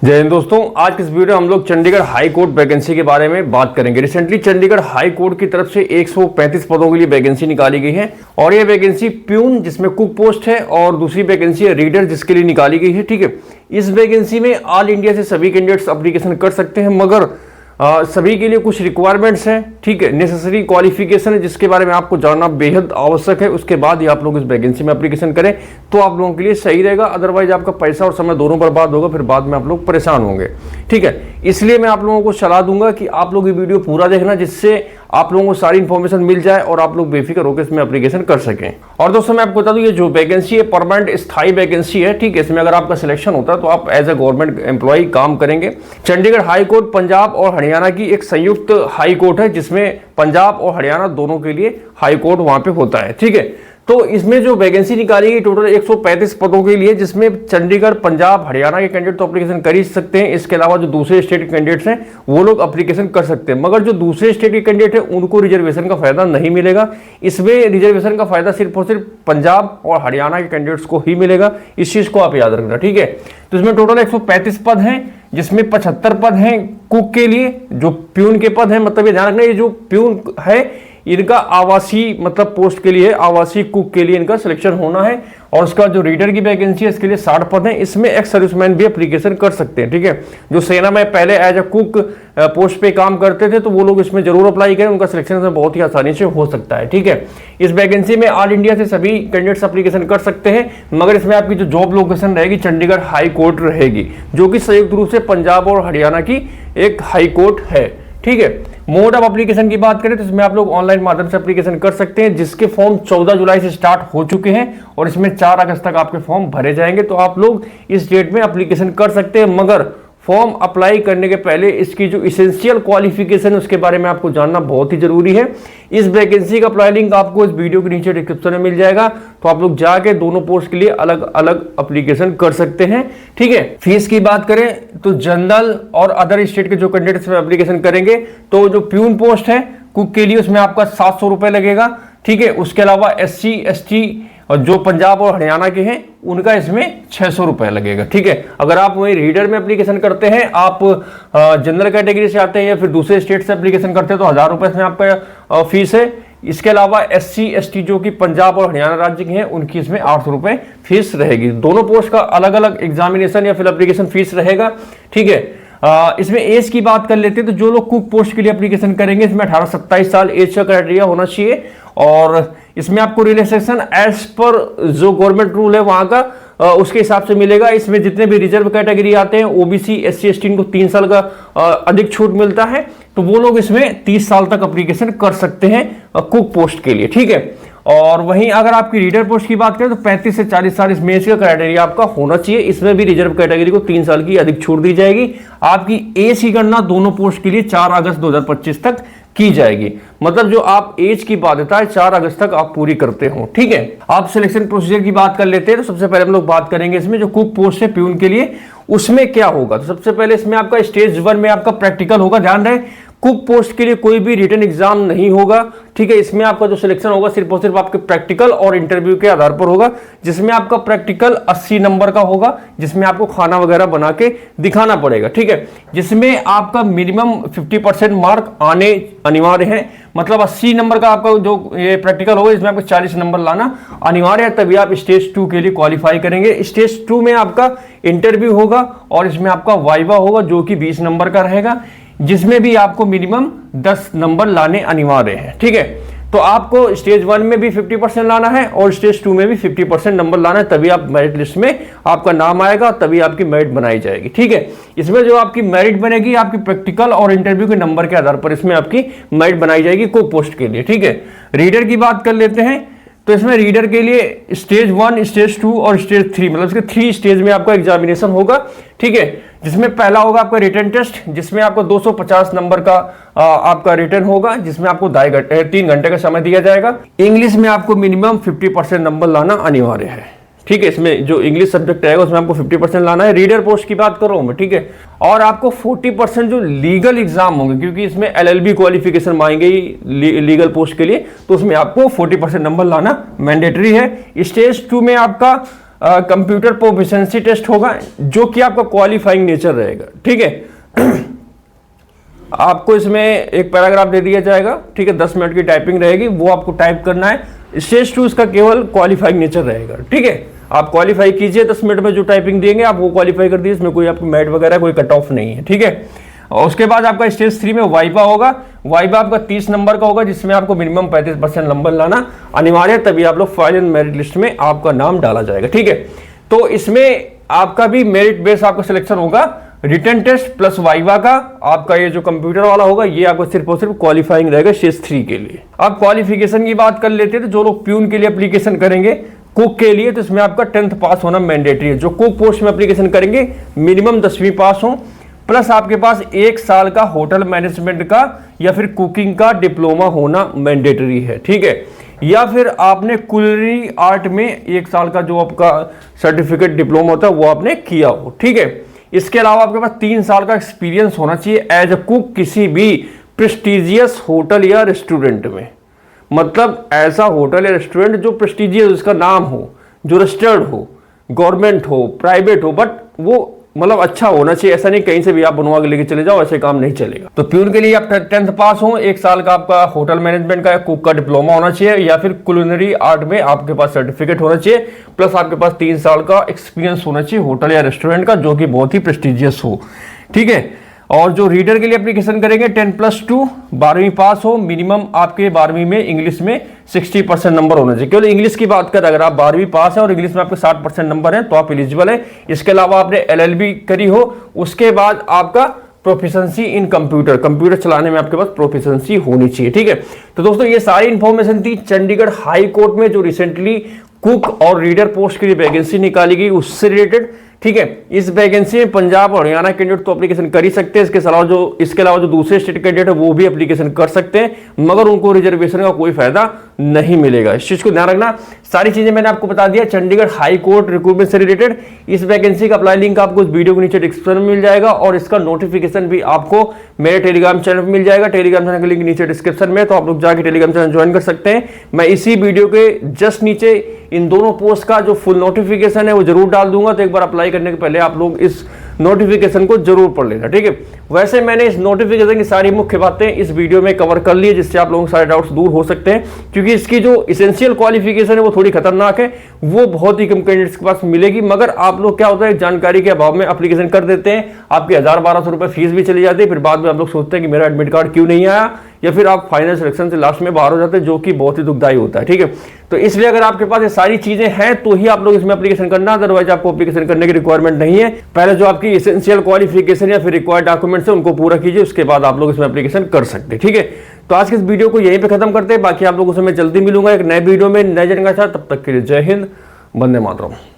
जय हिंद दोस्तों, आज की इस वीडियो में हम लोग चंडीगढ़ हाई कोर्ट वैकेंसी के बारे में बात करेंगे। रिसेंटली चंडीगढ़ हाई कोर्ट की तरफ से 135 पदों के लिए वैकेंसी निकाली गई है और ये वैकेंसी प्यून जिसमें कुक पोस्ट है और दूसरी वैकेंसी है रीडर जिसके लिए निकाली गई है। ठीक है, इस वैकेंसी में ऑल इंडिया से सभी कैंडिडेट्स एप्लीकेशन कर सकते हैं, मगर सभी के लिए कुछ रिक्वायरमेंट्स हैं। ठीक है, नेसेसरी क्वालिफिकेशन है जिसके बारे में आपको जानना बेहद आवश्यक है। उसके बाद ही आप लोग इस वैकेंसी में एप्लीकेशन करें तो आप लोगों के लिए सही रहेगा, अदरवाइज आपका पैसा और समय दोनों बर्बाद होगा, फिर बाद में आप लोग परेशान होंगे। ठीक है, इसलिए मैं आप लोगों को सलाह दूंगा कि आप लोग ये वीडियो पूरा देखना, जिससे आप लोगों को सारी इन्फॉर्मेशन मिल जाए और आप लोग बेफिक्र होकर इसमें एप्लीकेशन कर सकें। और दोस्तों मैं आपको बता दूं, ये जो वैकेंसी है परमानेंट स्थायी वैकेंसी है। ठीक है, इसमें अगर आपका सिलेक्शन होता है तो आप एज ए गवर्नमेंट एम्प्लॉय काम करेंगे। चंडीगढ़ हाई कोर्ट पंजाब और हरियाणा की एक संयुक्त हाई कोर्ट है, जिसमें पंजाब और हरियाणा दोनों के लिए हाई कोर्ट वहां पे होता है। ठीक है, तो इसमें जो वैकेंसी निकाली गई टोटल 135 पदों के लिए, जिसमें चंडीगढ़, पंजाब, हरियाणा के कैंडिडेट तो एप्लीकेशन कर ही सकते हैं। इसके अलावा जो दूसरे स्टेट के कैंडिडेट्स हैं वो लोग एप्लीकेशन कर सकते हैं, मगर जो दूसरे स्टेट के कैंडिडेट हैं उनको रिजर्वेशन का फायदा नहीं मिलेगा। इसमें रिजर्वेशन का फायदा सिर्फ और सिर्फ पंजाब और हरियाणा के कैंडिडेट्स को ही मिलेगा। इस चीज को आप याद रखना। ठीक है, तो इसमें टोटल 135 पद हैं, जिसमें 75 पद हैं कुक के लिए, जो प्यून के पद हैं। मतलब ये ध्यान रखना, ये जो प्यून है इनका आवासीय मतलब पोस्ट के लिए, आवासीय कुक के लिए इनका सिलेक्शन होना है। और उसका जो रीडर की वैकेंसी है इसके लिए 60 पद हैं। इसमें एक्स सर्विसमैन भी एप्लीकेशन कर सकते हैं। ठीक है, जो सेना में पहले एज ए कुक पोस्ट पे काम करते थे तो वो लोग इसमें जरूर अप्लाई करें, उनका सिलेक्शन इसमें बहुत ही आसानी से हो सकता है। ठीक है, इस वैकेंसी में ऑल इंडिया से सभी कैंडिडेट्स एप्लीकेशन कर सकते हैं, मगर इसमें आपकी जो जॉब लोकेशन रहेगी चंडीगढ़ हाई कोर्ट रहेगी, जो कि संयुक्त रूप से पंजाब और हरियाणा की एक हाई कोर्ट है। ठीक है, मोड ऑफ एप्लीकेशन की बात करें तो इसमें आप लोग ऑनलाइन माध्यम से एप्लीकेशन कर सकते हैं, जिसके फॉर्म 14 जुलाई से स्टार्ट हो चुके हैं और इसमें 4 अगस्त तक आपके फॉर्म भरे जाएंगे। तो आप लोग इस डेट में एप्लीकेशन कर सकते हैं, मगर फॉर्म अप्लाई करने के पहले इसकी जो इसेंशियल क्वालिफिकेशन है उसके बारे में आपको जानना बहुत ही जरूरी है। इस वैकेंसी का अप्लाई लिंक आपको इस वीडियो के नीचे डिस्क्रिप्शन में मिल जाएगा, तो आप लोग जाके दोनों पोस्ट के लिए अलग अलग एप्लीकेशन कर सकते हैं। ठीक है, फीस की बात करें तो जनरल और अदर स्टेट के जो कैंडिडेट्स एप्लीकेशन करेंगे तो जो प्यून पोस्ट है कुक के लिए उसमें आपका 700 रुपए लगेगा। ठीक है, उसके अलावा SC ST और जो पंजाब और हरियाणा के हैं उनका इसमें 600 रुपए लगेगा। ठीक है, अगर आप वही रीडर में एप्लीकेशन करते हैं, आप जनरल कैटेगरी से आते हैं या फिर दूसरे स्टेट से एप्लीकेशन करते हैं तो 1000 रुपए इसमें आपका फीस है। इसके अलावा SC ST जो कि पंजाब और हरियाणा राज्य के हैं उनकी इसमें 800 रुपए फीस रहेगी। दोनों पोस्ट का अलग अलग एग्जामिनेशन या फिर एप्लीकेशन फीस रहेगा। ठीक है, इसमें एज की बात कर लेते हैं तो जो लोग कुक पोस्ट के लिए एप्लीकेशन करेंगे इसमें 18 से 27 साल एज का क्राइटेरिया होना चाहिए। और इसमें आपको रिलैक्सेशन एज पर जो गवर्नमेंट रूल है वहां का उसके हिसाब से मिलेगा। इसमें जितने भी रिजर्व कैटेगरी आते हैं OBC SC ST इनको 3 साल का अधिक छूट मिलता है, तो वो लोग इसमें 30 साल तक एप्लीकेशन कर सकते हैं कुक पोस्ट के लिए। ठीक है, और वहीं अगर आपकी रीडर पोस्ट की बात करें तो 35 से 40 साल इसमें एज का क्राइटेरिया आपका होना चाहिए। इसमें भी रिजर्व कैटेगरी को 3 साल की अधिक छूट दी जाएगी। आपकी एज की गणना दोनों पोस्ट के लिए 4 अगस्त 2025 तक की जाएगी। मतलब जो आप एज की बाध्यता है 4 अगस्त तक आप पूरी करते हो। ठीक है, आप सिलेक्शन प्रोसीजर की बात कर लेते हैं तो सबसे पहले हम लोग बात करेंगे इसमें जो कुक पोस्ट है प्यून के लिए उसमें क्या होगा। तो सबसे पहले इसमें आपका स्टेज 1 में आपका प्रैक्टिकल होगा। ध्यान रहे, कुक पोस्ट के लिए कोई भी रिटन एग्जाम नहीं होगा। ठीक है, इसमें आपका जो सिलेक्शन होगा सिर्फ और सिर्फ आपके प्रैक्टिकल और इंटरव्यू के आधार पर होगा, जिसमें आपका प्रैक्टिकल 80 नंबर का होगा, जिसमें आपको खाना वगैरह बना के दिखाना पड़ेगा। ठीक है, जिसमें आपका मिनिमम 50% मार्क आने अनिवार्य है। मतलब 80 नंबर का आपका जो ये प्रैक्टिकल होगा इसमें आपको 40 नंबर लाना अनिवार्य है, तभी आप स्टेज 2 के लिए क्वालिफाई करेंगे। स्टेज 2 में आपका इंटरव्यू होगा और इसमें आपका वाइवा होगा जो कि 20 नंबर का रहेगा, जिसमें भी आपको मिनिमम 10 नंबर लाने अनिवार्य है। ठीक है, तो आपको स्टेज 1 में भी 50% लाना है और स्टेज 2 में भी 50% नंबर लाना है, तभी आप मेरिट लिस्ट में आपका नाम आएगा, तभी आपकी मेरिट बनाई जाएगी। ठीक है, इसमें जो आपकी मेरिट बनेगी आपकी प्रैक्टिकल और इंटरव्यू के नंबर के आधार पर इसमें आपकी मेरिट बनाई जाएगी को पोस्ट के लिए। ठीक है, रीडर की बात कर लेते हैं तो इसमें रीडर के लिए स्टेज 1, स्टेज 2 और स्टेज 3 मतलब इसके 3 स्टेज में आपका एग्जामिनेशन होगा। ठीक है, जिसमें पहला होगा आपका रिटन टेस्ट, जिसमें आपको 250 नंबर का आपका रिटन होगा, जिसमें आपको 3 घंटे का समय दिया जाएगा। इंग्लिश में आपको मिनिमम 50% नंबर लाना अनिवार्य है। ठीक है, इसमें जो इंग्लिश सब्जेक्ट रहेगा उसमें आपको 50% लाना है। रीडर पोस्ट की बात कर रहा हूं मैं। ठीक है, और आपको 40% जो लीगल एग्जाम होंगे, क्योंकि इसमें LLB क्वालिफिकेशन मांगेगी लीगल पोस्ट के लिए, तो उसमें आपको 40% नंबर लाना मैंडेटरी है। स्टेज 2 में आपका कंप्यूटर प्रोफिशिएंसी टेस्ट होगा जो कि आपका क्वालिफाइंग नेचर रहेगा। ठीक है, आपको इसमें एक पैराग्राफ दे दिया जाएगा, ठीक है, 10 मिनट की टाइपिंग रहेगी, वो आपको टाइप करना है। स्टेज 2 इसका केवल क्वालिफाइंग नेचर रहेगा। ठीक है, आप क्वालिफाई कीजिए, 10 मिनट में जो टाइपिंग देंगे आप वो क्वालिफाई कर दीजिए, इसमें कोई आपकी मेरिट वगैरह कोई कट ऑफ नहीं है। ठीक है, और उसके बाद आपका स्टेज 3 में वाइवा होगा। वाइवा आपका 30 नंबर का होगा, जिसमें आपको मिनिमम 35% नंबर लाना अनिवार्य है, तभी आप लोग फाइनल मेरिट लिस्ट में आपका नाम डाला जाएगा। ठीक है, तो इसमें आपका भी मेरिट बेस आपका सिलेक्शन होगा, रिटन टेस्ट प्लस वाइवा का। आपका ये जो कंप्यूटर वाला होगा ये आपको सिर्फ और सिर्फ क्वालिफाइंग रहेगा स्टेज 3 के लिए। अब क्वालिफिकेशन की बात कर लेते हैं, तो जो लोग प्यून के लिए एप्लीकेशन करेंगे, कुक के लिए, तो इसमें आपका 10th पास होना मैंडेटरी है। जो कुक पोस्ट में एप्लीकेशन करेंगे मिनिमम 10वीं पास हो, प्लस आपके पास 1 साल का होटल मैनेजमेंट का या फिर कुकिंग का डिप्लोमा होना मैंडेटरी है। ठीक है, या फिर आपने कुलिनरी आर्ट में 1 साल का जो आपका सर्टिफिकेट डिप्लोमा होता है वो आपने किया हो। ठीक है, इसके अलावा आपके पास 3 साल का एक्सपीरियंस होना चाहिए एज अ कुक किसी भी प्रेस्टिजियस होटल या रेस्टोरेंट में। मतलब ऐसा होटल या रेस्टोरेंट जो प्रेस्टिजियस, उसका नाम हो, जो रजिस्टर्ड हो, गवर्नमेंट हो, प्राइवेट हो, बट वो मतलब अच्छा होना चाहिए। ऐसा नहीं कहीं से भी आप बनवा के लेके चले जाओ, ऐसे काम नहीं चलेगा। तो प्यून के लिए आप 10th पास हो, 1 साल का आपका होटल मैनेजमेंट का या कुक का डिप्लोमा होना चाहिए, या फिर कुलिनरी आर्ट में आपके पास सर्टिफिकेट होना चाहिए, प्लस आपके पास 3 साल का एक्सपीरियंस होना चाहिए होटल या रेस्टोरेंट का, जो कि बहुत ही प्रेस्टिजियस हो। ठीक है, और जो रीडर के लिए एप्लीकेशन करेंगे 10+2 12वीं पास हो, मिनिमम आपके 12वीं में इंग्लिश में 60% नंबर होना चाहिए। केवल इंग्लिश की बात करें, अगर आप 12वीं पास है और इंग्लिश में आपके 60% नंबर है तो आप एलिजिबल है। इसके अलावा आपने LLB करी हो, उसके बाद आपका प्रोफिशिएंसी इन कंप्यूटर चलाने में आपके पास प्रोफिशिएंसी होनी चाहिए। ठीक है, तो दोस्तों ये सारी इंफॉर्मेशन थी चंडीगढ़ हाई कोर्ट में जो रिसेंटली कुक और रीडर पोस्ट के लिए वैकेंसी निकाली गई उससे रिलेटेड। ठीक है, इस वैकेंसी में पंजाब और हरियाणा कैंडिडेट तो एप्लीकेशन कर ही सकते हैं, इसके अलावा जो दूसरे स्टेट कैंडिडेट है वो भी एप्लीकेशन कर सकते हैं, मगर उनको रिजर्वेशन का कोई फायदा नहीं मिलेगा। इस चीज को ध्यान रखना। सारी चीजें मैंने आपको बता दिया चंडीगढ़ हाई कोर्ट रिक्रूटमेंट से रिलेटेड। इस वैकेंसी का अप्लाई लिंक आपको इस वीडियो के नीचे डिस्क्रिप्शन में मिल जाएगा, और इसका नोटिफिकेशन भी आपको मेरे टेलीग्राम चैनल पर मिल जाएगा। टेलीग्राम चैनल का लिंक नीचे डिस्क्रिप्शन में, तो आप लोग जाके टेलीग्राम चैनल ज्वाइन कर सकते हैं। मैं इसी वीडियो के जस्ट नीचे इन दोनों पोस्ट का जो फुल नोटिफिकेशन है वो जरूर डाल दूंगा, तो एक बार अप्लाई करने के पहले आप लोग इस नोटिफिकेशन को जरूर पढ़ लेना। ठीक है, वैसे मैंने इस नोटिफिकेशन की सारी मुख्य बातें इस वीडियो में कवर कर ली है, जिससे आप लोगों के सारे डाउट्स दूर हो सकते हैं, क्योंकि इसकी जो इसेंशियल क्वालिफिकेशन है वो थोड़ी खतरनाक है, वो बहुत ही कम कैंडिडेट्स के पास मिलेगी। मगर आप लोग क्या होता है, जानकारी के अभाव में एप्लीकेशन कर देते हैं, आपकी 1000-1200 रुपए फीस भी चली जाती है, फिर बाद में आप लोग सोचते हैं कि मेरा एडमिट कार्ड क्यों नहीं आया, या फिर आप फाइनल सिलेक्शन से लास्ट में बाहर हो जाते हैं, जो कि बहुत ही दुखदायी होता है। ठीक है, तो इसलिए अगर आपके पास ये सारी चीजें हैं तो ही आप लोग इसमें एप्लीकेशन करना, अदरवाइज आपको एप्लीकेशन करने की रिक्वायरमेंट नहीं है। पहले जो आपकी एसेंशियल क्वालिफिकेशन या फिर रिक्वायर्ड डॉक्यूमेंट्स है उनको पूरा कीजिए, उसके बाद आप लोग इसमें एप्लीकेशन कर सकते हैं। ठीक है, तो आज के इस वीडियो को यहीं पे खत्म करते हैं, बाकी आप लोगों से मैं जल्दी मिलूंगा एक नए वीडियो में नए जानकारी के साथ। तब तक के लिए जय हिंद, वंदे मातरम।